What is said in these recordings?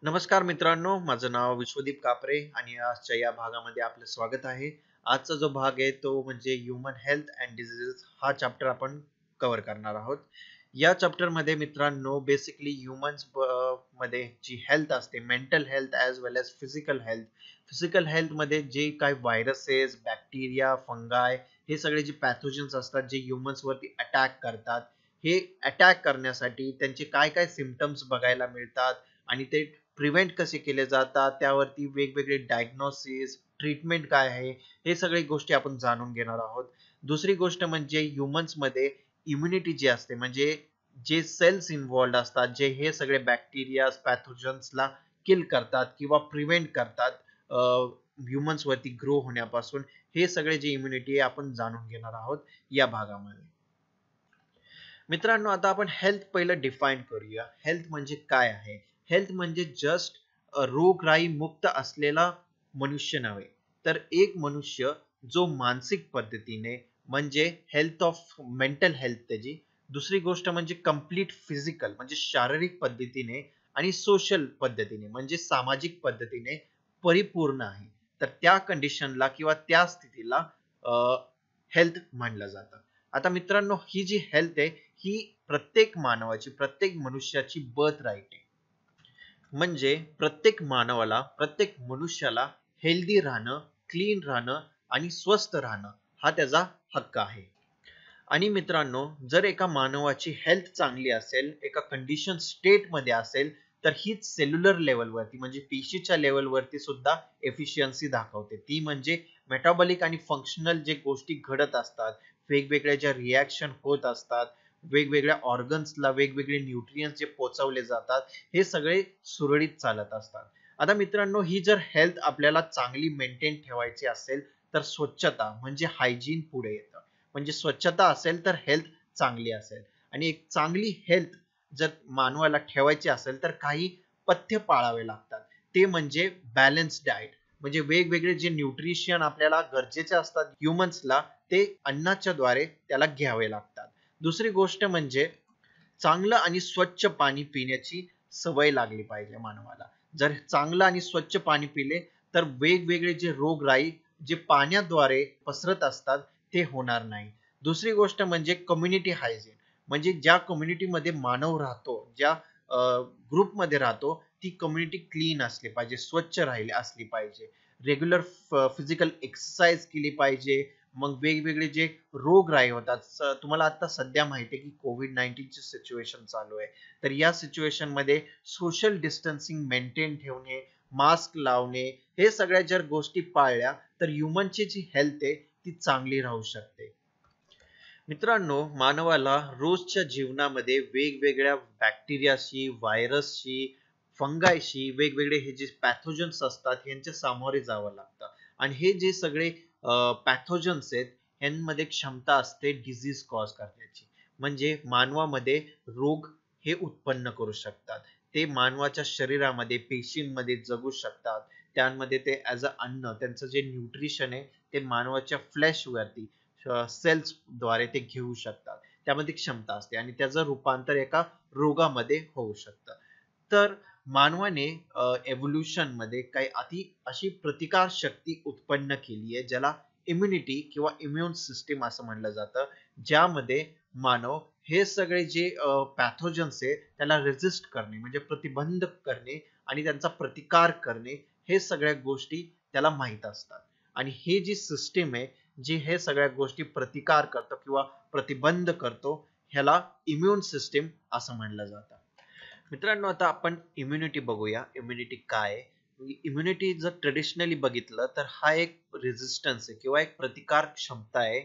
नमस्कार मित्रांनो, माझं नाव विश्वदीप कापरे आणि आजच्या या भागामध्ये आपलं स्वागत आहे. आजचा जो भाग आहे तो म्हणजे ह्यूमन हेल्थ अँड डिसीजेस हा चॅप्टर आपण कव्हर करणार आहोत. या चॅप्टर मध्ये मित्रांनो बेसिकली ह्यूमन्स मध्ये जी हेल्थ असते, mental health as well as physical health. Physical health मध्ये जे काही व्हायरसेस, बॅक्टेरिया, फंगाय हे सगळे जे पॅथोजन्स असतात जे ह्यूमन्स वरती अटॅक करतात, हे अटॅक करण्यासाठी त्यांचे काय काय सिम्पटम्स बघायला मिळतात आणि ते प्रिव्हेंट कसे केले जातात, त्यावरती वेगवेगळे डायग्नोसिस, ट्रीटमेंट काय आहे, हे सगळे गोष्टी आपण जाणून घेणार आहोत. दुसरी गोष्ट म्हणजे ह्यूमन्स मध्ये इम्युनिटी जी असते, म्हणजे जे सेल्स इन्व्हॉल्ड असतात, जे हे सगळे बॅक्टेरिया, पॅथोजन्सला किल करतात किंवा प्रिव्हेंट करतात ह्यूमन्स वरती ग्रो होण्यापासून, हे सगळे जे इम्युनिटी आपण जाणून घेणार आहोत या भागामध्ये. मित्रांनो, आता आपण हेल्थ पहिलं डिफाईन करूया. हेल्थ म्हणजे काय आहे? हेल्थ म्हणजे जस्ट रोगराई मुक्त असलेला मनुष्य नव्हे, तर एक मनुष्य जो मानसिक पद्धतीने म्हणजे हेल्थ ऑफ मेंटल हेल्थ त्याची. दुसरी गोष्ट म्हणजे कंप्लीट फिजिकल म्हणजे शारीरिक पद्धतीने आणि सोशल पद्धतीने म्हणजे सामाजिक पद्धतीने परिपूर्ण आहे. तर त्या कंडिशनला किंवा त्या स्थितीला हेल्थ म्हणलं जातं. आता मित्रांनो, ही जी हेल्थ आहे ही प्रत्येक मानवाची, प्रत्येक मनुष्याची बर्थ राईट आहे. म्हणजे प्रत्येक मानवाला, प्रत्येक मनुष्याला हेल्दी राहणं, क्लीन राहणं आणि स्वस्थ राहणं हा त्याचा हक्क आहे. आणि मित्रांनो, जर एका मानवाची हेल्थ चांगली असेल, एका कंडिशन स्टेट मध्ये असेल, तर ही सेल्युलर लेवलवरती म्हणजे पेशीच्या लेवलवरती सुद्धा एफिशियन्सी दाखवते. ती म्हणजे मेटाबॉलिक आणि फंक्शनल जे गोष्टी घडत असतात, वेगवेगळ्या ज्या रिॲक्शन होत असतात, वेगवेगळ्या ऑर्गन्सला वेगवेगळे न्यूट्रियन्स जे पोचवले जातात, हे सगळे सुरळीत चालत असतात. आता मित्रांनो, ही जर हेल्थ आपल्याला चांगली मेंटेन ठेवायची असेल, तर स्वच्छता म्हणजे हायजीन पुढे येतं. म्हणजे स्वच्छता असेल तर हेल्थ चांगली असेल. आणि एक चांगली हेल्थ जर मानवाला ठेवायची असेल तर काही पथ्य पाळावे लागतात. ते म्हणजे बॅलन्स डाएट. म्हणजे वेगवेगळे जे न्यूट्रिशन आपल्याला गरजेचे असतात ह्यूमन्सला, ते अन्नाच्या द्वारे त्याला घ्यावे लागतात. दुसरी गोष्ट म्हणजे चांगलं आणि स्वच्छ पाणी पिण्याची सवय लागली पाहिजे मानवाला. जर चांगलं आणि स्वच्छ पाणी पिले तर वेगवेगळे जे रोगराई जे पाण्याद्वारे पसरत असतात ते होणार नाही. दुसरी गोष्ट म्हणजे कम्युनिटी हायजीन. म्हणजे ज्या कम्युनिटीमध्ये मानव राहतो, ज्या ग्रुपमध्ये राहतो, ती कम्युनिटी क्लीन असली पाहिजे, स्वच्छ राहिली असली पाहिजे. रेग्युलर फिजिकल एक्सरसाइज केली पाहिजे. मग वेगवेगळे जे रोगराई होतात, तुम्हाला आता सध्या माहिती आहे की कोविड-19 ची सिच्युएशन चालू आहे. तर या सिच्युएशन मध्ये सोशल डिस्टन्सिंग मेंटेन ठेवणे, मास्क लावणे, हे सगळ्या जर गोष्टी पाळल्या तर ह्यूमनची जी हेल्थ आहे ती चांगली राहू शकते. मित्रांनो, मानवाला रोजच्या जीवनामध्ये वेगवेगळ्या बॅक्टेरियाशी, व्हायरसशी, फंगायशी, वेगवेगळे हे जे पॅथोजन्स असतात यांच्या सामोरे जावं लागतं. आणि हे जे सगळे पॅथोजन्स आहेत, यांमध्ये क्षमता असते डिझीज कॉज करण्याची. म्हणजे मानवामध्ये रोग हे उत्पन्न करू शकतात. ते मानवाच्या शरीरामध्ये, पेशींमध्ये जगू शकतात. त्यामध्ये ते ॲज अ अन्न, त्यांचं जे न्यूट्रिशन आहे ते मानवाच्या फ्लेश वरती, सेल्स द्वारे ते घेऊ शकतात. त्यामध्ये क्षमता असते आणि त्याचं रूपांतर एका रोगामध्ये होऊ शकतं. तर मानवाने एव्होल्युशन मध्ये काही अशी प्रतिकार शक्ती उत्पन्न केली आहे, ज्याला इम्युनिटी किंवा इम्युन सिस्टीम असं म्हणलं जातं. ज्यामध्ये मानव हे सगळे जे पॅथोजन्स आहे त्याला रेजिस्ट करणे म्हणजे प्रतिबंध करणे आणि त्यांचा प्रतिकार करणे, हे सगळ्या गोष्टी त्याला माहीत असतात. आणि हे जी सिस्टीम आहे, जी हे सगळ्या गोष्टी प्रतिकार करतो किंवा प्रतिबंध करतो, ह्याला इम्युन सिस्टीम असं म्हणलं जातं. मित्रांनो, आता आपण इम्युनिटी बघूया. इम्युनिटी काय आहे? इम्युनिटी जर ट्रेडिशनली बघितलं तर हा एक रेजिस्टन्स आहे किंवा एक प्रतिकार क्षमता आहे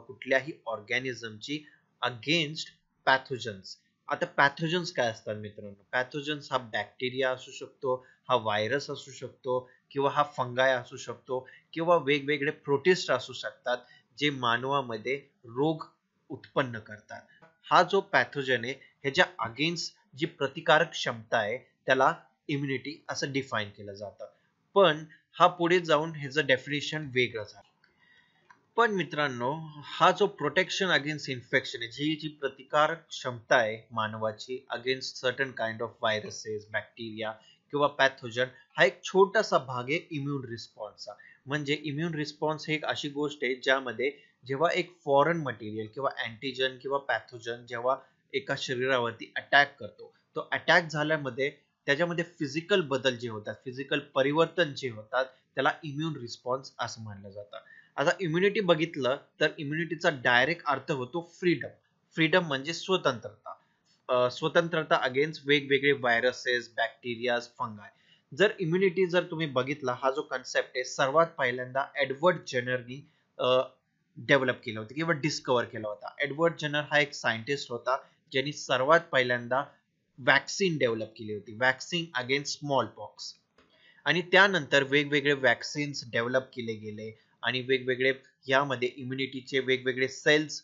कुठल्याही ऑर्गॅनिझमची अगेन्स्ट पॅथोजन्स. आता पॅथोजन्स काय असतात मित्रांनो? पॅथोजन्स हा बॅक्टेरिया असू शकतो, हा व्हायरस असू शकतो, किंवा हा फंगाय असू शकतो, किंवा वेगवेगळे प्रोटिस्ट असू शकतात, जे मानवामध्ये रोग उत्पन्न करतात. हा जो पॅथोजन आहे ह्याच्या अगेन्स्ट जी प्रतिकारक क्षमता आहे त्याला इम्युनिटी असं डिफाईन केलं जातं. पण हा पुढे जाऊन ह्याचं डेफिनेशन वेगळं झालं. पण मित्रांनो, हा जो प्रोटेक्शन अगेन्स्ट इन्फेक्शन आहे, जी प्रतिकारक क्षमता आहे मानवाची against certain kind of viruses, bacteria किंवा पॅथोजन, हा एक छोटासा भाग आहे इम्यून रिस्पॉन्सचा. म्हणजे इम्यून रिस्पॉन्स ही एक अशी गोष्ट आहे ज्यामध्ये जेव्हा एक फॉरेन मटेरियल किंवा अँटीजन किंवा पॅथोजन जेव्हा एका शरीरावरती अटॅक करतो, तो अटॅक झाल्यामध्ये त्याच्यामध्ये फिजिकल बदल जे होतात, फिजिकल परिवर्तन जे होतात, त्याला इम्यून रिस्पॉन्स असं मानलं जातं. आता इम्युनिटी बघितलं तर इम्युनिटीचा डायरेक्ट अर्थ होतो फ्रीडम. फ्रीडम म्हणजे स्वतंत्रता. स्वतंत्रता अगेन्स्ट वेगवेगळे व्हायरसेस, बॅक्टेरियाज, फंगाय. जर इम्युनिटी जर तुम्ही बघितला, हा जो कन्सेप्ट आहे सर्वात पहिल्यांदा एडवर्ड जेनरनी डेव्हलप केला होता किंवा डिस्कवर केला होता. एडवर्ड जेनर हा एक सायंटिस्ट होता ज्यांनी सर्वात पहिल्यांदा वॅक्सिन डेव्हलप केली होती, वॅक्सिन अगेन्स्ट स्मॉल पॉक्स. आणि त्यानंतर वेगवेगळे वॅक्सिन्स डेव्हलप केले गेले आणि वेगवेगळे यामध्ये इम्युनिटीचे वेगवेगळे सेल्स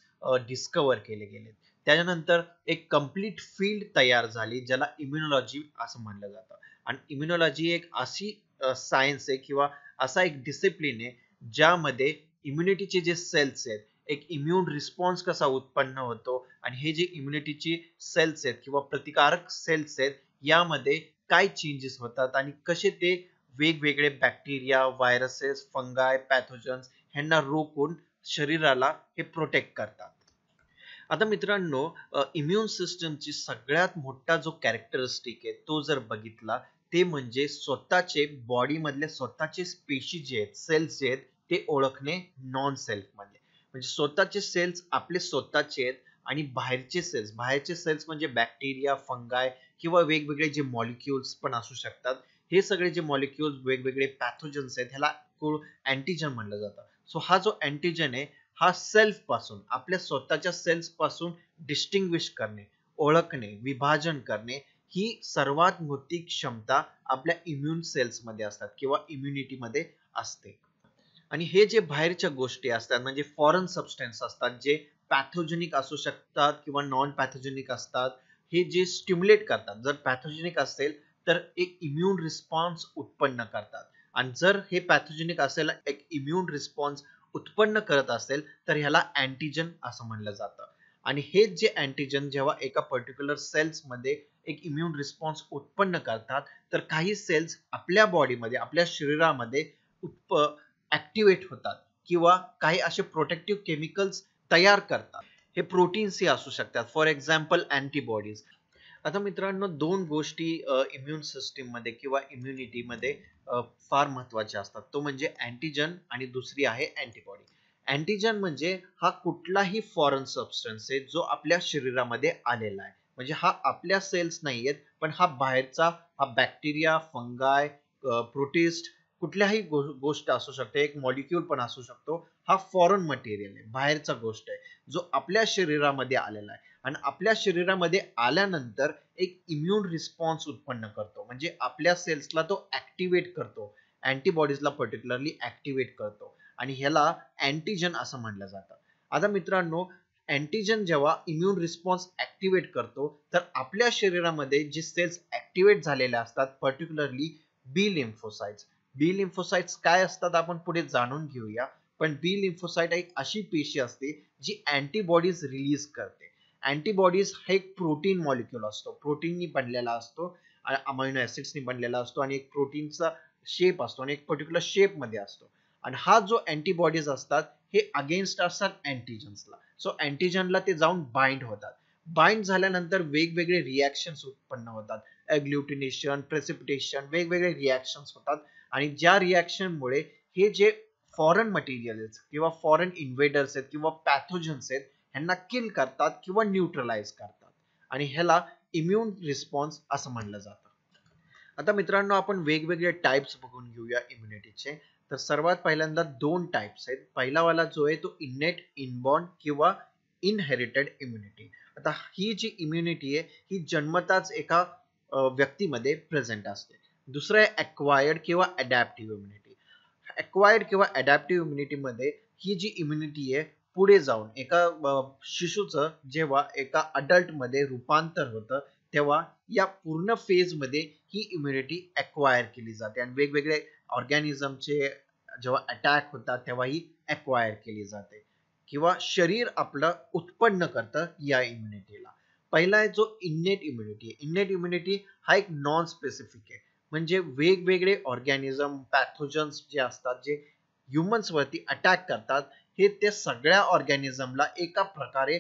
डिस्कवर केले गेले. त्याच्यानंतर एक कंप्लीट फील्ड तयार झाली ज्याला इम्युनॉलॉजी असं म्हणलं जातं. आणि इम्युनॉलॉजी एक अशी सायन्स आहे किंवा असा एक डिसिप्लिन आहे ज्यामध्ये इम्युनिटीचे जे सेल्स आहेत, एक इम्युन रिस्पॉन्स कसा उत्पन्न होतो आणि हे जे इम्युनिटीची सेल्स आहेत किंवा प्रतिकारक सेल्स आहेत यामध्ये काय चेंजेस होतात आणि कसे ते वेगवेगळे बॅक्टेरिया, व्हायरसेस, फंगाय, पॅथोजन्स ह्यांना रोखून शरीराला हे प्रोटेक्ट करतात. आता मित्रांनो, इम्युन सिस्टमची सगळ्यात मोठा जो कॅरेक्टरिस्टिक आहे तो जर बघितला, ते म्हणजे स्वतःचे बॉडी मधले स्वतःचे पेशी जे आहेत, सेल्स जे आहेत, ते ओळखणे नॉन सेल्फ मधले. म्हणजे स्वतःचे सेल्स आपले स्वतःचे आहेत आणि बाहेरचे सेल्स म्हणजे बॅक्टेरिया, फंगाय किंवा वेगवेगळे जे मॉलिक्युल्स पण असू शकतात. हे सगळे जे मॉलिक्युल्स वेगवेगळे पॅथोजन्स आहेत ह्याला अँटीजन म्हणलं जातं. सो हा जो अँटीजन आहे, हा सेल्फ पासून, आपल्या स्वतःच्या सेल्स पासून डिस्टिंग्विश करणे, ओळखणे, विभाजन करणे ही सर्वात मोठी क्षमता आपल्या इम्युन सेल्स मध्ये असतात किंवा इम्युनिटी मध्ये असते. आणि हे जे बाहेरच्या गोष्टी असतात म्हणजे फॉरेन सबस्टन्स असतात जे पॅथोजेनिक असू शकतात किंवा नॉन पॅथोजेनिक असतात, हे जे स्टिम्युलेट करतात. जर पॅथोजेनिक असेल तर एक इम्युन रिस्पॉन्स उत्पन्न करतात आणि जर हे पॅथोजेनिक असेल, एक इम्युन रिस्पॉन्स उत्पन्न करत असेल तर ह्याला अँटीजन असं म्हणलं जातं. आणि हे जे अँटीजन जेव्हा एका पर्टिक्युलर सेल्स मध्ये एक इम्युन रिस्पॉन्स उत्पन्न करतात, तर काही सेल्स आपल्या बॉडीमध्ये, आपल्या शरीरामध्ये ऍक्टिव्हेट होतात किंवा काही असे प्रोटेक्टिव्ह केमिकल्स तयार करतात. हे प्रोटीन्सही असू शकतात, फॉर एक्झाम्पल अँटीबॉडीज. आता मित्रांनो, दोन गोष्टी इम्युन सिस्टीम मध्ये किंवा इम्युनिटी मध्ये फार महत्वाच्या असतात. तो म्हणजे अँटीजन आणि दुसरी आहे अँटीबॉडी. अँटीजन म्हणजे हा कुठलाही फॉरेन सबस्टन्स आहे जो आपल्या शरीरामध्ये आलेला आहे. म्हणजे हा आपल्या सेल्स नाहीयेत, पण हा बाहेरचा, हा बॅक्टेरिया, फंगाय, प्रोटिस्ट, कुठल्याही गोष्ट असू शकते, एक मॉलिक्यूल पण असू शकतो. हा फॉरेन मटेरियल आहे, बाहेरचा गोष्ट आहे जो आपल्या शरीरामध्ये आलेला आहे आणि आपल्या शरीरामध्ये आल्यानंतर एक इम्युन रिस्पॉन्स उत्पन्न करतो. म्हणजे आपल्या सेल्सला तो ऍक्टिव्हेट करतो, अँटीबॉडीजला पर्टिक्युलरली ऍक्टिव्हेट करतो आणि ह्याला अँटीजन असं म्हणलं जातं. आता मित्रांनो, अँटीजन जेव्हा इम्युन रिस्पॉन्स ऍक्टिव्हेट करतो तर आपल्या शरीरामध्ये जे सेल्स ऍक्टिव्हेट झालेले असतात, पर्टिक्युलरली बी लिम्फोसाइट्स. बी लिम्फोसाइट्स काय असतात आपण पुढे जाणून घेऊया. पण बी लिम्फोसाइट एक अशी पेशी असते जी अँटीबॉडीज रिलीज करते. अँटीबॉडीज हा एक प्रोटीन मॉलिक्यूल असतो, प्रोटीननी बनलेला असतो, अमायनो ऍसिड्सनी बनलेला असतो आणि एक प्रोटीनचा शेप असतो आणि एक पर्टिक्युलर शेप मध्ये असतो. आणि हा जो अँटीबॉडीज असतात हे अगेन्स्ट असतात अँटीजन्सला. सो अँटीजनला ते जाऊन बाइंड होतात. बाइंड झाल्यानंतर वेगवेगळे रिॲक्शन्स उत्पन्न होतात. अग्लुटिनेशन, प्रेसिपिटेशन, वेगवेगळे रिॲक्शन्स होतात आणि ज्या रिॲक्शनमुळे हे जे फॉरेन मटेरियल्स किंवा फॉरेन इन्व्हेडर्स आहेत किंवा पॅथोजन्स आहेत ह्यांना किल करतात किंवा न्यूट्रलाइज करतात आणि ह्याला इम्युन रिस्पॉन्स असं म्हणलं जातं. आता मित्रांनो, आपण वेगवेगळे टाइप्स बघून घेऊया इम्युनिटीचे. तर सर्वात पहिल्यांदा दोन टाइप्स आहेत. पहिला वाला जो आहे तो इनेट, इनबॉर्न किंवा इनहेरिटेड इम्युनिटी. आता ही जी इम्युनिटी आहे ही जन्मताच एका व्यक्तीमध्ये प्रेझेंट असते. दुसरं आहे अक्वायर्ड किंवा अडॅप्टिव्ह इम्युनिटी. अक्वायर्ड किंवा अडॅप्टिव्ह इम्युनिटी मध्ये ही जी इम्युनिटी आहे पुढे जाऊन एका शिशूचं जेव्हा एका अडल्ट मध्ये रूपांतर होतं तेव्हा या पूर्ण फेज मध्ये ही इम्युनिटी अक्वायर केली जाते आणि वेगवेगळे ऑर्गॅनिझमचे जेव्हा अटॅक होतात तेव्हा ही एक्वायर केली जाते किंवा शरीर आपलं उत्पन्न करतं या इम्युनिटीला. पहिला आहे जो इन्नेट इम्युनिटी. इन्नेट इम्युनिटी हा एक नॉन स्पेसिफिक आहे, म्हणजे वेगवेगळे ऑर्गॅनिझम पॅथोजन्स जे असतात जे ह्युमन्स वरती अटॅक करतात, हे ते सगळ्या ऑर्गॅनिझमला एका प्रकारे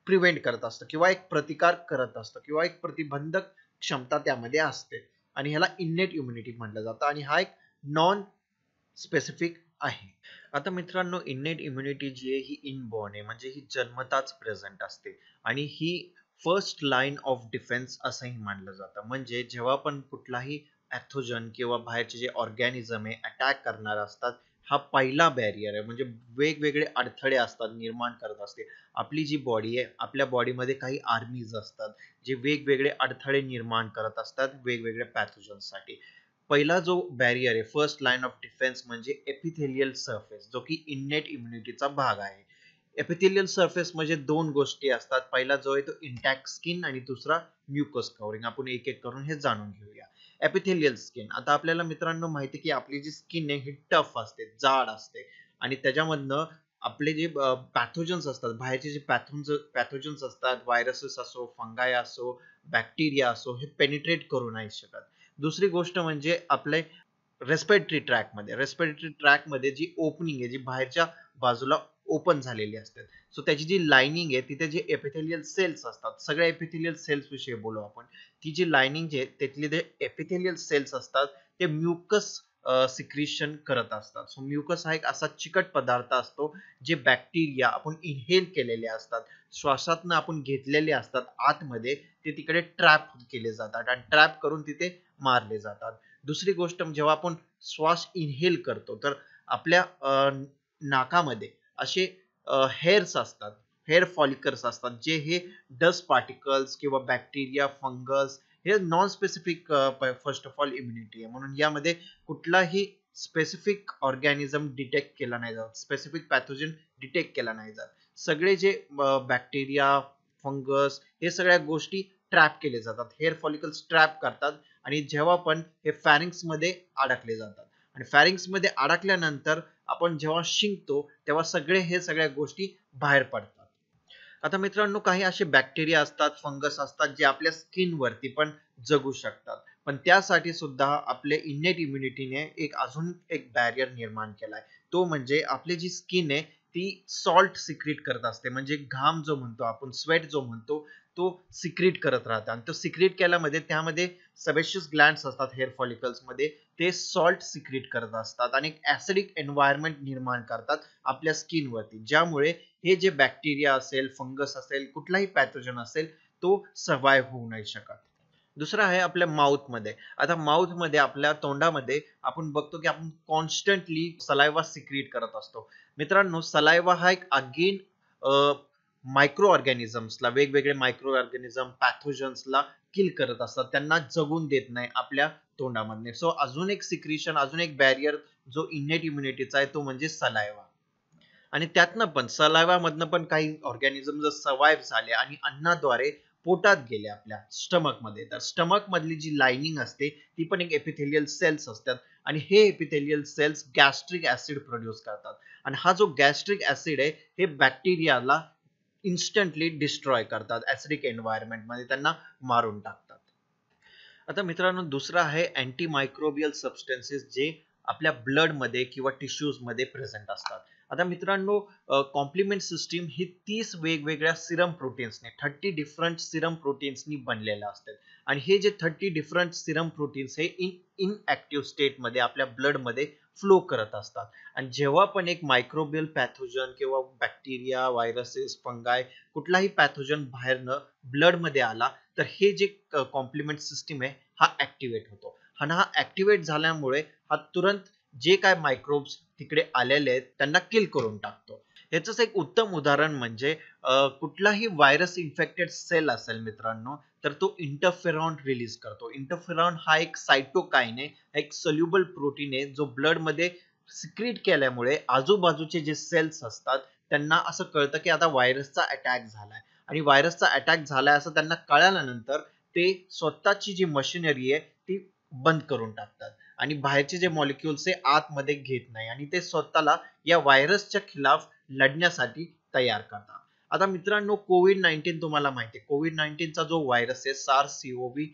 प्रिव्हेंट करत असतं किंवा एक प्रतिकार करत असतं किंवा एक प्रतिबंधक क्षमता त्यामध्ये असते आणि ह्याला इन्नेट इम्युनिटी म्हटलं जातं आणि हा एक नॉन स्पेसिफिक आहे. आता मित्रांनो, इन्नेट इम्युनिटी जी आहे ही इनबॉर्न आहे, म्हणजे ही जन्मताच प्रेझेंट असते आणि ही फर्स्ट लाईन ऑफ डिफेन्स असंही मानलं जातं. म्हणजे जेव्हा पण कुठलाही ॲथोजन किंवा बाहेरचे जे ऑर्गॅनिझम आहे अटॅक करणार असतात, हा पहिला बॅरियर आहे. म्हणजे वेगवेगळे अडथळे असतात निर्माण करत असते. आपली जी बॉडी आहे, आपल्या बॉडीमध्ये काही आर्मीज असतात जे वेगवेगळे अडथळे निर्माण करत असतात वेगवेगळ्या पॅथोजन्ससाठी. पहिला जो बॅरियर आहे, फर्स्ट लाईन ऑफ डिफेन्स, म्हणजे एपिथेलियल सरफेस, जो की इन्नेट इम्युनिटीचा भाग आहे. एपिथेलियल सरफेस म्हणजे दोन गोष्टी असतात. पहिला जो आहे तो इंटॅक्ट स्किन आणि दुसरा म्युकस कव्हरिंग. आपण एक एक करून हे जाणून घेऊया. एपिथेलियल स्किन, आता आपल्याला मित्रांनो माहिती आहे की आपली जी स्किन आहे ही टफ असते, जाड असते आणि त्याच्यामधनं आपले जे पॅथोजन्स असतात, बाहेरचे जे पॅथोजन्स असतात, व्हायरसेस असो, फंगाय असो, बॅक्टेरिया असो, हे पेनिट्रेट करू नाही शकत. दुसरी गोष्ट म्हणजे आपले रेस्पिरेटरी ट्रॅक मध्ये जी ओपनिंग आहे, जी बाहेरच्या बाजूला ओपन झालेली असते, सो त्याची जी लाइनिंग आहे तिथे जे एपिथेलियल सेल्स असतात, सगळ्या एपिथेलियल सेल्स विषयी बोलू आपण. ती जी लाइनिंग आहे त्यातले जे एपिथेलियल सेल्स असतात ते म्युकस सिक्रिशन करत असतात. सो म्युकस हा एक असा चिकट पदार्थ असतो जे बॅक्टेरिया आपण इनहेल केलेले असतात, श्वासातनं आपण घेतलेले असतात आतमध्ये, ते तिकडे ट्रॅप केले जातात आणि ट्रॅप करून तिथे मारले जातात. दुसरी गोष्ट, जेव्हा आपण श्वास इनहेल करतो तर आपल्या नाकामध्ये असे हेअर्स असतात, हेअर फॉलिकल्स असतात, जे हे डस्ट पार्टिकल्स किंवा बॅक्टेरिया, फंगस, हे non specific first of all immunity आहे, म्हणून यामध्ये कुठलाही स्पेसिफिक ऑर्गॅनिझम डिटेक्ट केला नाही जात, स्पेसिफिक पॅथोजन डिटेक्ट केला नाही जात. सगळे जे बॅक्टेरिया, फंगस, हे सगळ्या गोष्टी ट्रॅप केले जातात, हेअर फॉलिकल्स ट्रॅप करतात आणि जेव्हा पण हे फॅरिंग्स मध्ये अडकले जातात आणि फॅरिंग्स मध्ये अडकल्यानंतर आपण जेव्हा शिंकतो तेव्हा सगळ्या गोष्टी बाहेर पडतात. आता मित्रांनो, काही असे बॅक्टेरिया असतात, फंगस असतात जे आपल्या स्किन वरती पण जगू शकतात, पण त्यासाठी सुद्धा आपले इन्नेट इम्युनिटीने अजून एक बॅरियर निर्माण केलाय. तो म्हणजे आपली जी स्किन आहे ती सॉल्ट सिक्रीट करत असते, म्हणजे घाम जो म्हणतो आपण, स्वेट जो म्हणतो, तो सिक्रीट करत राहतात आणि तो सिक्रीट केल्यामध्ये त्यामध्ये सेबेशियस ग्लँड्स असतात हेअर फॉलिकल्स मध्ये, ते सॉल्ट सिक्रीट करत असतात आणि एक ऍसिडिक एन्व्हायरमेंट निर्माण करतात आपल्या स्किन वरती, ज्यामुळे हे जे बॅक्टेरिया असेल, फंगस असेल, कुठलाही पॅथोजन असेल, तो सर्व्हाइव्ह होऊ नाही शकत. दुसरा आहे आपल्या माउथ मध्ये. आता माउथ मध्ये, आपल्या तोंडामध्ये आपण बघतो की आपण कॉन्स्टंटली सलायवा सिक्रीट करत असतो. मित्रांनो, सलायवा हा एक अगेन मायक्रो ऑर्गॅनिझम्सला, वेगवेगळे मायक्रो ऑर्गॅनिझम पॅथोजन्सला किल करत असतात, त्यांना जगून देत नाही आपल्या तोंडामध्ये. सो अजून एक सिक्रिशन, अजून एक बॅरियर जो इन्नेट इम्युनिटीचा आहे तो म्हणजे सलायवा. आणि त्यातनं पण, सलायवा मधनं पण काही ऑर्गॅनिझम जर सर्व्हाइव्ह झाले आणि अन्नाद्वारे पोटात गेले आपल्या स्टमक मध्ये, तर स्टमक मधली जी लाइनिंग असते ती पण एक एपिथेलियल सेल्स असतात आणि हे epithelial cells gastric acid produce करतात आणि हा जो गॅस्ट्रिक ऍसिड आहे हे बॅक्टेरियाला इन्स्टंटली डिस्ट्रॉय करतात, ऍसिडिक एन्व्हायरमेंट मध्ये त्यांना मारून टाकतात. आता मित्रांनो, दुसरा आहे अँटी मायक्रोबियल सबस्टन्सेस, जे आपल्या ब्लड मध्ये किंवा टिश्यूज मध्ये प्रेझेंट असतात. आता मित्रांनो, कॉम्प्लिमेंट सिस्टीम ही 30 वेगवेगळ्या सिरम प्रोटीन्सने, 30 डिफरंट सिरम प्रोटीन्सनी बनलेलं असतात आणि हे जे 30 डिफरंट सिरम प्रोटीन्स हे इनएक्टिव्ह स्टेट मध्ये आपल्या ब्लड मध्ये फ्लो करत असतात आणि जेव्हा पण एक मायक्रोबियल पॅथोजन किंवा बॅक्टेरिया, व्हायरसेस, फंगाय, कुठलाही पॅथोजन बाहेरनं ब्लड मध्ये आला तर हे जे कॉम्प्लिमेंट सिस्टीम आहे हा ऍक्टिव्हेट होतो आणि हा ऍक्टिव्हेट झाल्यामुळे हा तुरंत जे काय मायक्रोब्स तिकडे आलेले आहेत त्यांना किल करून टाकतो. याचंच एक उत्तम उदाहरण म्हणजे कुठलाही व्हायरस इन्फेक्टेड सेल असेल मित्रांनो, तर तो इंटरफेरॉन रिलीज करतो. इंटरफेरॉन हा एक सायटोकाईन आहे, एक सोल्युबल प्रोटीन आहे, जो ब्लड मध्ये सिक्रीट केल्यामुळे आजूबाजूचे जे सेल्स असतात त्यांना असं कळतं की आता व्हायरसचा अटॅक झालाय आणि व्हायरसचा अटॅक झालाय असं त्यांना कळाल्यानंतर ते स्वतःची जी मशिनरी आहे ती बंद करून टाकतात आणि बाहेरचे जे मॉलिक्युल्स आहे आतमध्ये घेत नाही आणि ते स्वतःला या व्हायरसच्या खिलाफ लढण्यासाठी तयार करतात. आता मित्रांनो, कोविड-19 तुम्हाला माहिती आहे, कोविड-19चा जो व्हायरस आहे सार्स सीओव्ही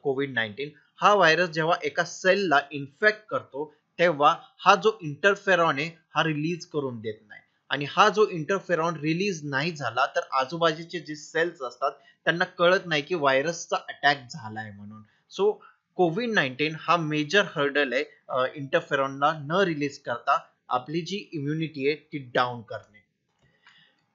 कोविड-19, हा व्हायरस जेव्हा एका सेलला इन्फेक्ट करतो तेव्हा हा जो इंटरफेरॉन आहे हा रिलीज करून देत नाही आणि हा जो इंटरफेरॉन रिलीज नाही झाला तर आजूबाजूचे जे सेल्स असतात त्यांना कळत नाही की व्हायरसचा अटॅक झालाय म्हणून. सो कोविड-19 हा मेजर हर्डल आहे इंटरफेरॉनला न रिलीज करता आपली जी इम्युनिटी आहे ती डाऊन करणे.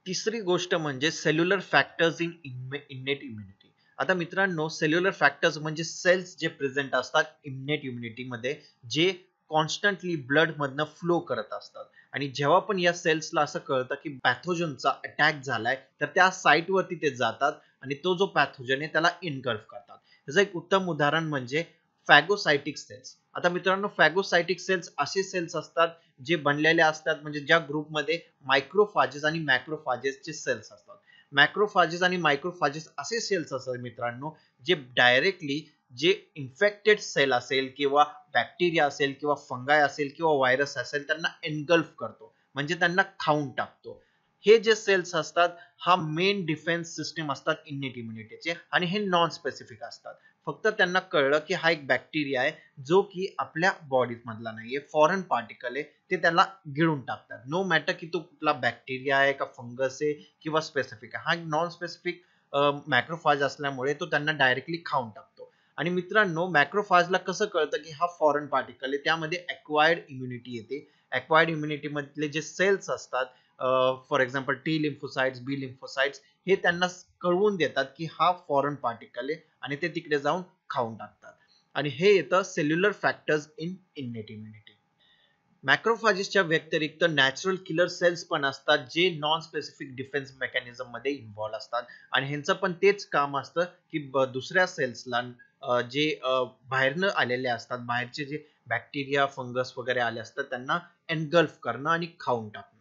तिसरी गोष्ट म्हणजे cellular factors in innate immunity. आता मित्रांनो, सेल्युलर फॅक्टर्स म्हणजे सेल्स जे प्रेझेंट असतात इनेट इम्युनिटी मध्ये, जे कॉन्स्टंटली ब्लड मधनं फ्लो करत असतात आणि जेव्हा पण या सेल्सला असं कळतं की पॅथोजनचा अटॅक झालाय तर त्या साईट वरती ते जातात आणि तो जो पॅथोजन आहे त्याला इनगल्फ करतात. याचं एक उत्तम उदाहरण म्हणजे फॅगोसाइटिक सेल्स. आता मित्रांनो, फॅगोसाइटिक सेल्स असे सेल्स असतात जे बनलेले असतात म्हणजे ज्या ग्रुपमध्ये मायक्रोफाजेस आणि मॅक्रोफाजेसचे सेल्स असतात. मॅक्रोफाजेस आणि मायक्रोफाजेस असे सेल्स असतात मित्रांनो, जे डायरेक्टली जे इन्फेक्टेड सेल असेल किंवा बॅक्टेरिया असेल किंवा फंगाय असेल किंवा व्हायरस असेल त्यांना एनगल्फ करतो, म्हणजे त्यांना खाऊन टाकतो. हे जे सेल्स असतात हा मेन डिफेन्स सिस्टीम असतात इनेट इम्युनिटीचे आणि हे नॉन स्पेसिफिक असतात. फक्त त्यांना कळलं की हा एक बॅक्टेरिया आहे जो की आपल्या बॉडी मधला नाहीये, फॉरेन पार्टिकल आहे, ते त्याला गिळून टाकतात. नो मॅटर की तो कुठला बॅक्टेरिया आहे का फंगस आहे किंवा स्पेसिफिक आहे. हा नॉन स्पेसिफिक मॅक्रोफाज असल्यामुळे तो त्यांना डायरेक्टली खाऊन टाकतो. आणि मित्रांनो, मॅक्रोफाजला कसं कळतं की हा फॉरेन पार्टिकल आहे, त्यामध्ये एक्वायर्ड इम्युनिटी येते. एक्वायर्ड इम्युनिटी मधले जे सेल्स असतात, for example T lymphocytes, B lymphocytes, हे त्यांना कळवून देतात की हा फॉरेन पार्टिकल आहे आणि ते तिकडे जाऊन खाऊन टाकतात. आणि हे येतं cellular factors in innate immunity. मॅक्रोफाजेसच्या व्यतिरिक्त नॅचरल किलर सेल्स पण असतात जे नॉन स्पेसिफिक डिफेन्स मेकॅनिझम मध्ये इन्व्हॉल्व असतात आणि ह्यांचं पण तेच काम असतं की दुसऱ्या सेल्सला जे बाहेरनं आलेले असतात, बाहेरचे जे बॅक्टेरिया फंगस वगैरे आले असतात त्यांना एनगल्फ करणं आणि खाऊन टाकणं.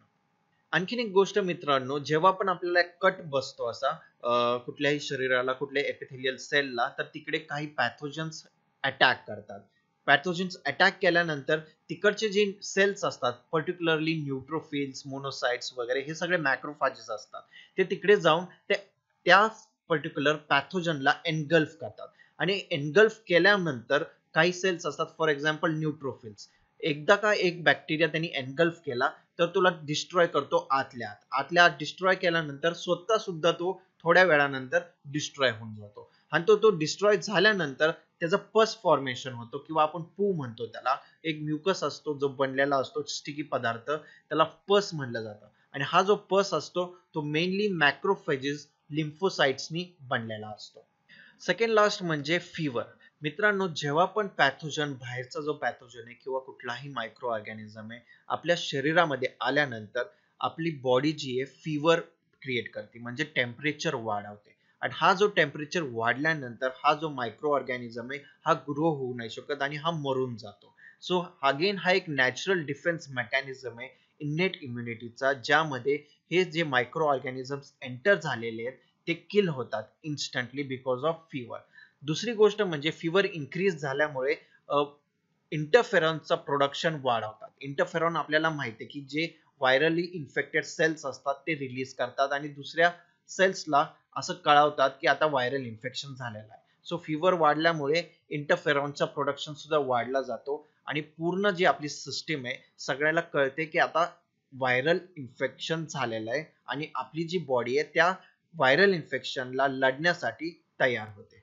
आणखीन एक गोष्ट मित्रांनो, जेव्हा पण आपल्याला कट बसतो असा कुठल्याही शरीराला, कुठल्याही एपिथेलियल सेलला, तर तिकडे काही पॅथोजन्स अटॅक करतात. पॅथोजन्स अटॅक केल्यानंतर तिकडचे जे सेल्स असतात, पर्टिक्युलरली न्यूट्रोफिल्स, मोनोसाइट्स वगैरे, हे सगळे मॅक्रोफाजेस असतात. ते तिकडे जाऊन त्या पर्टिक्युलर पॅथोजनला एनगल्फ करतात आणि एनगल्फ केल्यानंतर काही सेल्स असतात, फॉर एक्झाम्पल न्यूट्रोफिल्स, एकदा का एक बॅक्टेरिया त्यांनी एनगल्फ केला तर तुला डिस्ट्रॉय करतो आतल्या आत. आतल्या आत डिस्ट्रॉय केल्यानंतर स्वतः सुद्धा तो थोड्या वेळानंतर डिस्ट्रॉय होऊन जातो आणि तो डिस्ट्रॉय झाल्यानंतर त्याचं पस फॉर्मेशन होतो किंवा आपण पू म्हणतो त्याला. एक म्युकस असतो जो बनलेला असतो, स्टिकी पदार्थ, त्याला पस म्हणलं जातं आणि हा जो पस असतो तो मेनली मॅक्रोफेजेस, लिम्फोसाइट्सनी बनलेला असतो. सेकंड लास्ट म्हणजे फीवर. मित्रांनो, जेव्हा पण पॅथोजन, बाहेरचा जो पॅथोजन आहे किंवा कुठलाही मायक्रो ऑर्गॅनिझम आहे आपल्या शरीरामध्ये आल्यानंतर आपली बॉडी जी आहे फीवर क्रिएट करते, म्हणजे टेम्परेचर वाढवते आणि हा जो टेम्परेचर वाढल्यानंतर हा जो मायक्रो ऑर्गॅनिझम आहे हा ग्रो होऊ नाही शकत आणि हा मरून जातो. सो अगेन हा एक नॅचरल डिफेन्स मेकॅनिझम आहे इनेट इम्युनिटीचा, ज्यामध्ये हे जे मायक्रो ऑर्गॅनिझम्स एंटर झालेले आहेत ते किल होतात इन्स्टंटली बिकॉज ऑफ फीवर. दुसरी गोष्ट म्हणजे फीवर इन्क्रीज झाल्यामुळे इंटरफेरॉनचं प्रोडक्शन वाढवतात. इंटरफेरॉन आपल्याला माहिती आहे की जे व्हायरली इन्फेक्टेड सेल्स असतात ते रिलीज करतात आणि दुसऱ्या सेल्सला असं कळवतात की आता व्हायरल इन्फेक्शन झालेलं आहे. सो फीवर वाढल्यामुळे इंटरफेरॉनचा प्रोडक्शन सुद्धा वाढला जातो आणि पूर्ण जी आपली सिस्टीम आहे सगळ्याला कळते की आता व्हायरल इन्फेक्शन झालेलं आहे आणि आपली जी बॉडी आहे त्या व्हायरल इन्फेक्शनला लढण्यासाठी तयार होते.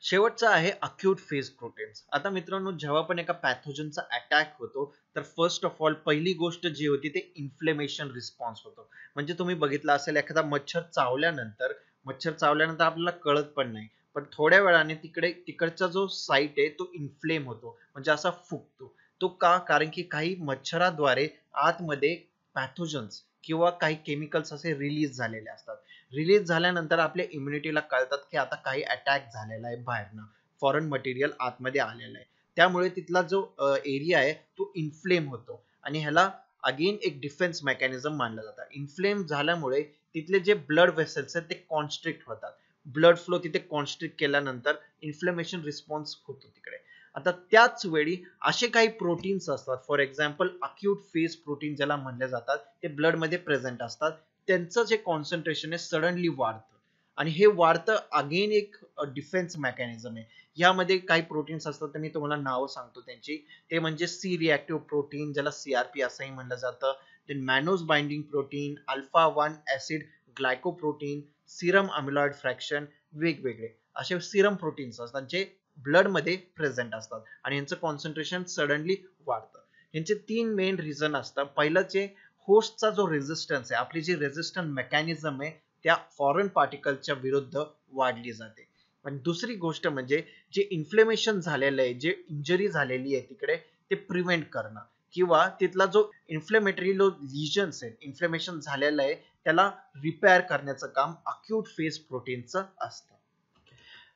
शेवटचा आहे अक्यूट फेज प्रोटीन्स. आता मित्रांनो, जेव्हा पण एका पॅथोजनचा अटॅक होतो तर फर्स्ट ऑफ ऑल पहिली गोष्ट जी होती ते इन्फ्लेमेशन रिस्पॉन्स होतो. म्हणजे तुम्ही बघितलं असेल, एखादा मच्छर चावल्यानंतर आपल्याला कळत पण नाही, पण थोड्या वेळाने तिकडचा जो साईट आहे तो इन्फ्लेम होतो, म्हणजे असा फुगतो. तो का? कारण की काही मच्छराद्वारे आतमध्ये पॅथोजन्स किंवा काही केमिकल्स असे रिलीज झालेले असतात. रिलीज झाल्यानंतर आपल्या इम्युनिटीला कळतात की आता काही अटॅक झालेला आहे, बाहेरनं फॉरेन मटेरियल आतमध्ये आलेलं आहे. त्यामुळे तिथला जो एरिया आहे तो इन्फ्लेम होतो आणि ह्याला अगेन एक डिफेन्स मेकॅनिझम मानलं जातं. इन्फ्लेम झाल्यामुळे तिथले जे ब्लड वेसल्स आहेत ते कॉन्स्ट्रिक्ट होतात. ब्लड फ्लो तिथे कॉन्स्ट्रिक्ट केल्यानंतर इन्फ्लेमेशन रिस्पॉन्स होतो तिकडे. आता त्याच वेळी असे काही प्रोटीन्स असतात, for example acute phase protein ज्याला म्हणले जातात, ते ब्लड मध्ये प्रेझेंट असतात. त्यांचं जे कॉन्सन्ट्रेशन आहे सडनली वाढतं आणि हे वाढतं अगेन एक डिफेन्स मेकॅनिझम आहे. यामध्ये काही प्रोटीन्स असतात, तर मी तुम्हाला नावं सांगतो त्यांची. ते म्हणजे सी रिएक्टिव्ह प्रोटीन ज्याला सीआरपी असंही म्हणलं जातं, then mannose binding protein, alpha 1 acid glycoprotein, serum amyloid fraction, वेगवेगळे असे सिरम प्रोटीन्स असतात जे ब्लड मध्ये प्रेझेंट असतात आणि यांचं कॉन्सन्ट्रेशन सडनली वाढतं. यांचे 3 मेन रिझन असतात. पहिलं जे होस्टचा जो रेझिस्टन्स आहे, आपली जी रेझिस्टन्स मेकॅनिझम आहे त्या फॉरेन पार्टिकलच्या विरुद्ध वाढली जाते. आणि दुसरी गोष्ट म्हणजे जे इन्फ्लेमेशन झालेलं आहे, जे इंजरी झालेली आहे तिकडे, ते प्रिव्हेंट करणं किंवा तिथला जो इन्फ्लेमेटरी लिजन्स आहे, इन्फ्लेमेशन झालेलं आहे, त्याला रिपेअर करण्याचं काम अक्यूट फेज प्रोटीनचं असतं.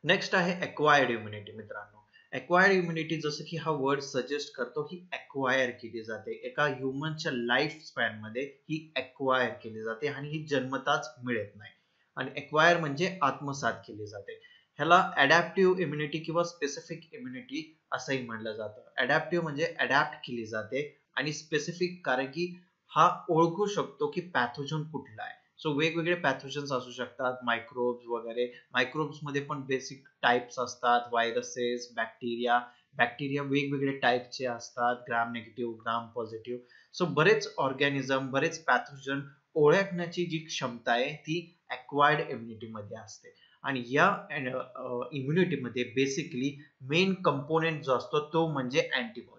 नेक्स्ट आहे एक्वायर्ड इम्युनिटी. मित्रांनो, एक्वायर्ड इम्युनिटी जसं की हा वर्ड सजेस्ट करतो, ही एक्वायर केली जाते एका ह्युमनच्या लाईफ स्पॅन मध्ये, ही एक्वायर केली जाते आणि ही जन्मताच मिळत नाही. आणि एक्वायर म्हणजे आत्मसात केली जाते. ह्याला अडॅप्टिव्ह इम्युनिटी किंवा स्पेसिफिक इम्युनिटी असंही म्हणलं जातं. अडॅप्टिव्ह म्हणजे अडॅप्ट केली जाते आणि स्पेसिफिक कारण की हा ओळखू शकतो की पॅथोजन कुठला आहे. सो वेगवेगळे पॅथोजन्स असू शकतात, मायक्रोब्स वगैरे. मायक्रोब्स मध्ये पण बेसिक टाइप्स असतात, व्हायरसेस, बॅक्टेरिया. बॅक्टेरिया वेगवेगळे टाइपचे असतात, ग्राम निगेटिव्ह, ग्राम पॉझिटिव्ह. सो बरेच ऑर्गॅनिझम, बरेच पॅथोजन ओळखण्याची जी क्षमता आहे ती एक्वायर्ड इम्युनिटी मध्ये असते. आणि या इम्युनिटी मध्ये बेसिकली मेन कंपोनेंट जो असतो तो म्हणजे अँटीबॉडीज.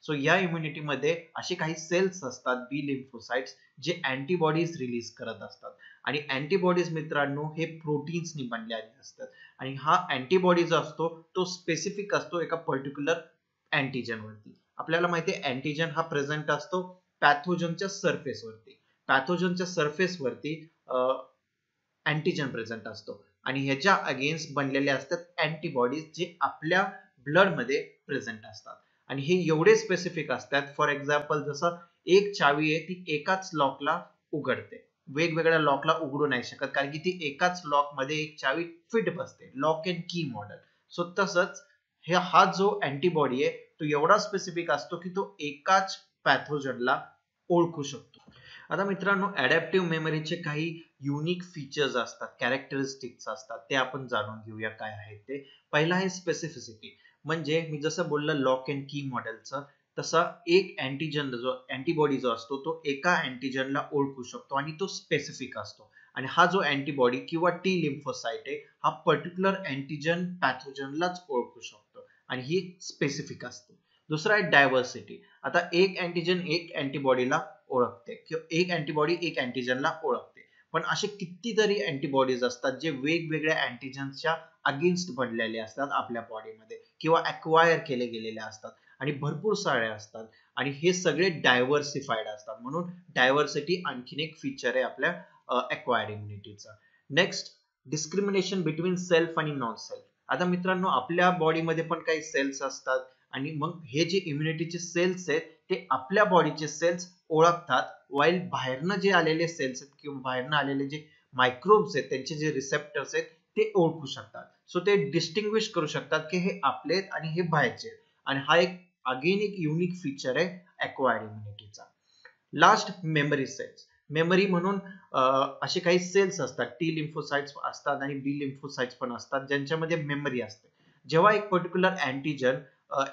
सो या इम्युनिटी मध्ये असे काही सेल्स असतात, बी लिम्फोसाइट्स, जे अँटीबॉडीज रिलीज करत असतात. आणि अँटीबॉडीज मित्रांनो हे प्रोटीन्सनी बनलेले असतात. आणि हा अँटीबॉडी जो असतो तो स्पेसिफिक असतो एका पर्टिक्युलर अँटीजन वरती. आपल्याला माहिती आहे अँटीजन हा प्रेझेंट असतो पॅथोजनच्या सरफेस वरती. पॅथोजनच्या सरफेस वरती अँटीजन प्रेझेंट असतो आणि ह्याच्या अगेन्स्ट बनलेले असतात अँटीबॉडीज जे आपल्या ब्लड मध्ये प्रेझेंट असतात. आणि हे एवढे स्पेसिफिक असतात, फॉर एक्झाम्पल जसं एक चावी आहे ती एकाच लॉकला उघडते, वेगवेगळ्या लॉकला उघडू नाही शकत, कारण की ती एकाच लॉक मध्ये एक चावी फिट बसते, लॉक अँड की मॉडेल. सो तसंच हा जो अँटीबॉडी आहे तो एवढा स्पेसिफिक असतो की तो एकाच पॅथोजनला ओळखू शकतो. आता मित्रांनो, अडॅप्टिव्ह मेमरीचे काही युनिक फीचर्स असतात, कॅरेक्टरिस्टिक्स असतात, ते आपण जाणून घेऊया काय आहेत ते. पहिला आहे स्पेसिफिसिटी. म्हणजे मी जसं बोललं लॉक अँड की मॉडेलचं, तसा एक अँटीजन जो अँटीबॉडी जो असतो तो एका अँटीजनला ओळखू शकतो आणि तो स्पेसिफिक असतो. आणि हा जो अँटीबॉडी किंवा टी लिम्फोसाइट आहे हा पर्टिक्युलर अँटीजन पॅथोजनलाच ओळखू शकतो आणि ही स्पेसिफिक असते. दुसरा आहे डायव्हर्सिटी. आता एक अँटीजन एक अँटीबॉडीला ओळखते किंवा एक अँटीबॉडी एक अँटीजनला ओळखते, पण असे कितीतरी अँटीबॉडीज असतात जे वेगवेगळ्या अँटीजन्सच्या अगेन्स्ट बनलेले असतात आपल्या बॉडीमध्ये किंवा अक्वायर केले गेलेले असतात आणि भरपूर सारे असतात आणि हे सगळे डायव्हर्सिफाईड असतात. म्हणून डायव्हर्सिटी आणखीन एक फीचर आहे आपल्या अक्वायर्ड इम्युनिटीचा. नेक्स्ट, डिस्क्रिमिनेशन बिटवीन सेल्फ आणि नॉन सेल्फ. आता मित्रांनो, आपल्या बॉडीमध्ये पण काही सेल्स असतात आणि मग हे जे इम्युनिटीचे सेल्स आहेत ते आपल्या बॉडीचे सेल्स ओळखतात, वाईल बाहेरनं जे आलेले सेल्स आहेत किंवा बाहेरनं आलेले जे मायक्रोब्स आहेत त्यांचे जे रिसेप्टर्स आहेत ते ओळखू शकतात. सो ते डिस्टिंग्विश करू शकतात की हे आपले आहेत आणि हे बाहेरचे आहेत. आणि हा एक अगेन एक युनिक फीचर आहे अक्वायर्ड इम्युनिटीचा. Last, memory cells. मेमरी म्हणून असे काही सेल्स असतात, टी लिम्फोसाइट्स असतात आणि बी लिम्फोसाइट्स पण असतात ज्यांच्यामध्ये मेमरी असते. जेव्हा एक पर्टिक्युलर अँटीजन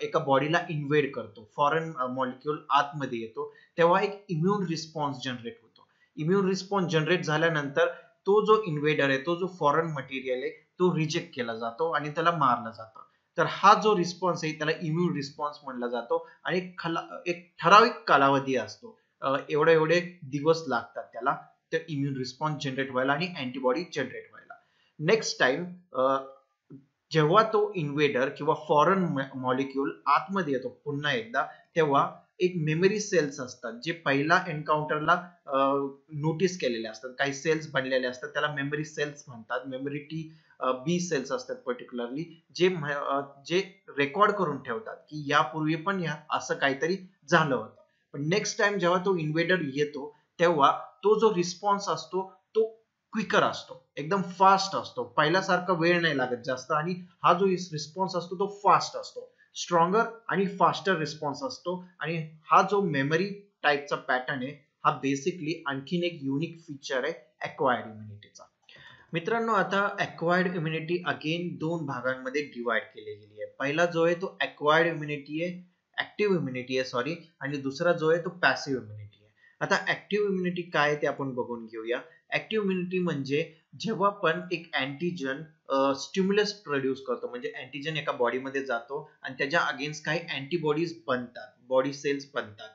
एका बॉडीला इन्व्हेड करतो, फॉरेन मॉलिक्यूल आतमध्ये येतो, तेव्हा एक इम्युन रिस्पॉन्स जनरेट होतो. इम्युन रिस्पॉन्स जनरेट झाल्यानंतर तो जो इन्व्हेडर आहे, तो जो फॉरेन मटेरियल आहे तो रिजेक्ट केला जातो आणि त्याला मारलं जातं. तर हा जो रिस्पॉन्स आहे त्याला इम्युन रिस्पॉन्स म्हणला जातो आणि एक ठराविक कालावधी असतो, एवढे एवढे दिवस लागतात त्याला ते इम्युन रिस्पॉन्स जनरेट व्हायला आणि अँटीबॉडी जनरेट व्हायला. नेक्स्ट टाइम जेव्हा तो इन्व्हेडर किंवा फॉरेन मॉलिक्यूल आतमध्ये येतो पुन्हा एकदा, तेव्हा एक मेमरी सेल्स असतात जे पहिला एन्काउंटरला नोटीस केलेले असतात, काही सेल्स बनलेले असतात, त्याला मेमरी सेल्स म्हणतात. मेमरी टी बी सेल्स असतात पर्टिक्युलरली, जे रेकॉर्ड करून ठेवतात की यापूर्वी पण असं काहीतरी झालं होतं. पण नेक्स्ट टाइम जेव्हा तो इन्व्हेडर येतो तेव्हा तो जो रिस्पॉन्स असतो तो क्विकर असतो, एकदम फास्ट असतो, पहिल्यासारखा वेळ नाही लागत जास्त आणि हा जो रिस्पॉन्स असतो तो फास्ट असतो. स्ट्रॉंगर आणि फास्टर रिस्पॉन्स असतो. आणि हा जो मेमरी टाईपचा पॅटर्न आहे हा बेसिकली आणखीन एक युनिक फीचर आहे अक्वायर्ड इम्युनिटीचा. मित्रांनो, आता अक्वायर्ड इम्युनिटी अगेन दोन भागांमध्ये डिवाइड केली गेली आहे. पहिला जो आहे तो अक्वायर्ड इम्युनिटी आहे, ऍक्टिव्ह इम्युनिटी आहे सॉरी, आणि दुसरा जो आहे तो पॅसिव्ह इम्युनिटी आहे. आता ऍक्टिव्ह इम्युनिटी काय ते आपण बघून घेऊया. ऍक्टिव्ह इम्युनिटी म्हणजे जेव्हा पण एक अँटीजन स्टिम्युलस प्रोड्यूस करतो, म्हणजे अँटीजन एका बॉडीमध्ये जातो आणि त्याच्या अगेन्स्ट काही अँटीबॉडीज बनतात, बॉडी सेल्स बनतात,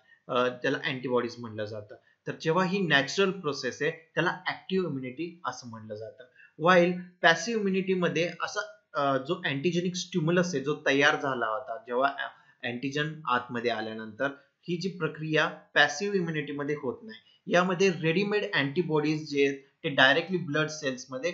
त्याला अँटीबॉडीज म्हणलं जातं. तर जेव्हा ही नॅचरल प्रोसेस आहे त्याला ऍक्टिव्ह इम्युनिटी असं म्हणलं जातं. वाईल पॅसिव्ह इम्युनिटी मध्ये असा जो अँटीजेनिक स्टिम्युलस आहे जो तयार झाला होता जेव्हा अँटीजन आतमध्ये आल्यानंतर, ही जी प्रक्रिया पॅसिव्ह इम्युनिटी मध्ये होत नाही. यामध्ये रेडीमेड अँटीबॉडीज जे आहेत ते डायरेक्टली ब्लड सेल्स मध्ये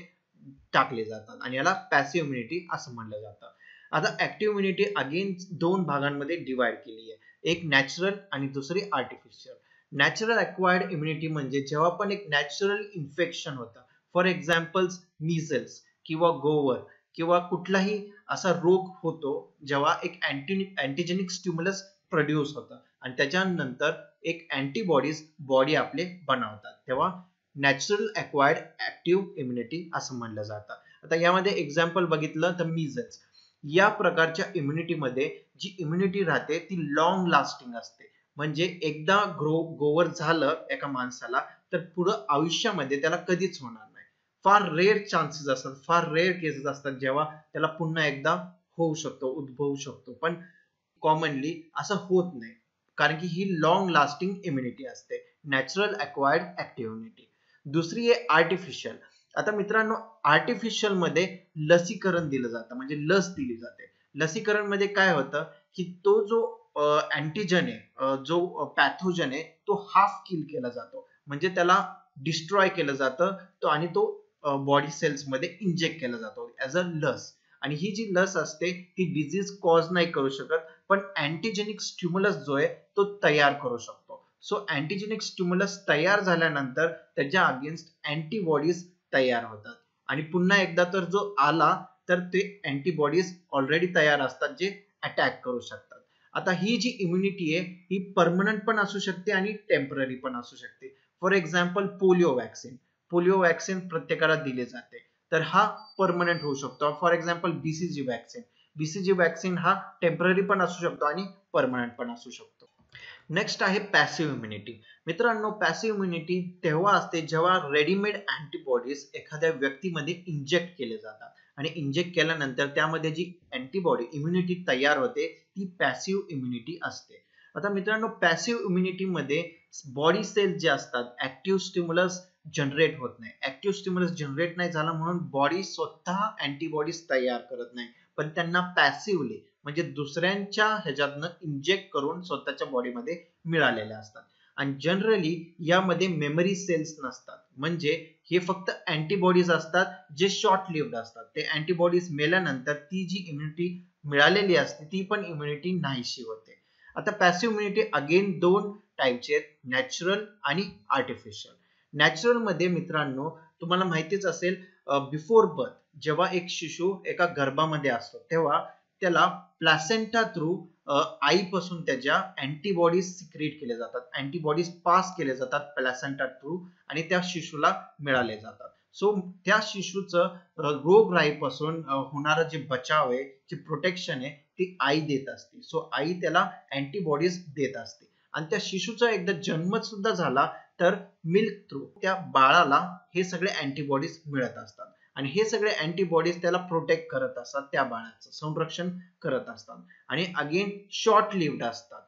टाकले जातात आणि याला पॅसिव्ह इम्युनिटी असं म्हणलं जातं. आता ऍक्टिव्ह इम्युनिटी अगेन दोन भागांमध्ये डिवाइड केली आहे, एक नॅचरल आणि दुसरी आर्टिफिशियल. नॅचरल अक्वायर्ड इम्युनिटी म्हणजे जेव्हा पण एक नॅचरल इन्फेक्शन होतं, फॉर एक्झाम्पल मीझल्स किंवा गोवर किंवा कुठलाही असा रोग होतो जेव्हा एक अँटीजेनिक स्टिम्युलस प्रोड्यूस होतं आणि त्याच्यानंतर एक अँटीबॉडीज बॉडी आपले बनवतात, तेव्हा नॅचरल अक्वायर्ड ऍक्टिव्ह इम्युनिटी असं म्हणलं जातं. आता यामध्ये एक्झाम्पल बघितलं तर मीझल्स या प्रकारच्या इम्युनिटीमध्ये जी इम्युनिटी राहते ती लॉंग लास्टिंग असते. म्हणजे एकदा गोवर झालं एका माणसाला तर पुढं आयुष्यामध्ये त्याला कधीच होणार नाही. फार रेअर चान्सेस असतात, फार रेअर केसेस असतात जेव्हा त्याला पुन्हा एकदा होऊ शकतो, उद्भवू शकतो, पण कॉमनली असं होत नाही, कारण की ही लॉंग लास्टिंग इम्युनिटी असते, नॅचरल अक्वायर्ड ऍक्टिव्ह इम्युनिटी. दुसरी आहे आर्टिफिशियल. आता मित्रांनो, आर्टिफिशियल मध्ये लसीकरण दिलं जातं, म्हणजे लस दिली जाते. लसीकरण मध्ये काय होतं की तो जो अँटीजन आहे, जो पॅथोजन आहे तो हाफ किल केला जातो, म्हणजे त्याला डिस्ट्रॉय केलं जातं तो, आणि तो बॉडी सेल्स मध्ये इंजेक्ट केला जातो ऍज अ लस. आणि ही जी लस असते ती डिझीज कॉज नाही करू शकत, पण अँटीजेनिक स्टिम्युलस जो आहे तो तयार करू शकतो. सो अँटीजेनिक स्टिम्युलस तयार झाल्यानंतर त्याच्या अगेन्स्ट अँटीबॉडीज तयार होतात, आणि पुन्हा एकदा तर जो आला तर ते अँटीबॉडीज ऑलरेडी तयार असतात जे अटॅक करू शकतात. आता ही जी इम्युनिटी आहे ही परमनंट पण असू शकते आणि टेम्पररी पण असू शकते. For example polio vaccine, polio vaccine प्रत्येकाला दिले जाते, तर हा परमनंट होऊ शकतो. For example BCG vaccine, BCG vaccine हा टेम्पररी पण असू शकतो आणि परमनंट पण असू शकतो. नेक्स्ट आहे पॅसिव्ह इम्युनिटी. मित्रांनो, पॅसिव्ह इम्युनिटी तेव्हा असते जेव्हा रेडीमेड अँटीबॉडीज एखाद्या व्यक्तीमध्ये इंजेक्ट केले जातात, आणि इंजेक्ट केल्यानंतर त्यामध्ये जी अँटीबॉडी इम्युनिटी तयार होते ती पॅसिव्ह इम्युनिटी असते. आता मित्रांनो, पॅसिव्ह इम्युनिटी मध्ये बॉडी सेल जे असतात ऍक्टिव्ह स्टिम्युलस जनरेट होत नाही. ऍक्टिव्ह स्टिम्युलस जनरेट नाही झाला म्हणून बॉडी स्वतः अँटीबॉडीज तयार करत नाही, पण त्यांना पॅसिव्हली म्हणजे दुसऱ्यांच्या ह्याच्यातनं इंजेक्ट करून स्वतःच्या बॉडीमध्ये मिळालेल्या असतात. आणि जनरली यामध्ये मेमरी सेल्स नसतात, म्हणजे हे फक्त अँटीबॉडीज असतात जे शॉर्ट लिव्ड असतात. ते अँटीबॉडीज मेल्यानंतर ती जी इम्युनिटी मिळालेली असते ती पण इम्युनिटी नाहीशी होते. आता पॅसिव्ह इम्युनिटी अगेन दोन टाईपचे आहेत, नॅचरल आणि आर्टिफिशियल. नॅचरल मध्ये मित्रांनो तुम्हाला माहितीच असेल, बिफोर बर्थ जेव्हा एक शिशु एका गर्भामध्ये असतो तेव्हा त्याला प्लॅसेंटा थ्रू आईपासून त्याच्या अँटीबॉडीज सिक्रेट केले जातात, अँटीबॉडीज पास केले जातात प्लॅसेंटा थ्रू, आणि त्या शिशुला मिळाले जातात. सो त्या शिशुचं रोगराईपासून होणारं जे बचाव आहे, जे प्रोटेक्शन आहे ती आई देत असते. सो आई त्याला अँटीबॉडीज देत असते, आणि त्या शिशुचा एकदा जन्म सुद्धा झाला तर मिल्क थ्रू त्या बाळाला हे सगळे अँटीबॉडीज मिळत असतात, आणि हे सगळे अँटीबॉडीज त्याला प्रोटेक्ट करत असतात, त्या बाळाचं संरक्षण करत असतात, आणि अगेन शॉर्ट लिव्ड असतात.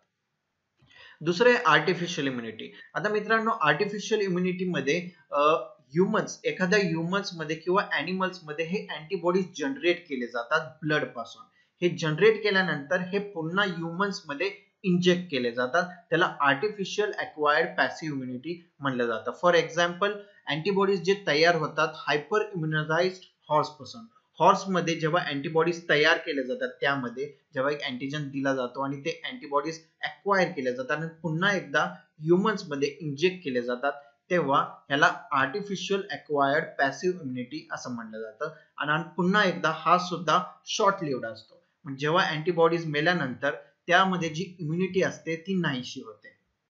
दुसरे आर्टिफिशियल इम्युनिटी. आता मित्रांनो, आर्टिफिशियल इम्युनिटी मध्ये ह्यूमन्स, एखाद्या ह्यूमन्स मध्ये किंवा ॲनिमल्स मध्ये हे अँटीबॉडीज जनरेट केले जातात ब्लड पासून. हे जनरेट केल्यानंतर हे पुन्हा ह्यूमन्स मध्ये इंजेक्ट केले जातात, त्याला आर्टिफिशियल अक्वायर्ड पॅसिव्ह इम्युनिटी म्हणलं जातं. फॉर एक्झाम्पल, अँटीबॉडीज जे तयार होतात हायपर इम्युनाइज्ड हॉर्स पासून. हॉर्स मध्ये जेव्हा अँटीबॉडीज तयार केले जातात त्यामध्ये जेव्हा एक अँटीजन दिला जातो आणि ते अँटीबॉडीज अक्वायर केले जातात आणि पुन्हा एकदा ह्यूमन्स मध्ये इंजेक्ट केले जातात, तेव्हा ह्याला आर्टिफिशियल अक्वायर्ड पॅसिव्ह इम्युनिटी असं म्हणलं जातं. आणि पुन्हा एकदा हा सुद्धा शॉर्ट लिव्ड असतो, जेव्हा antibodies मेल्यानंतर त्यामध्ये जी immunity असते ती नाहीशी होते.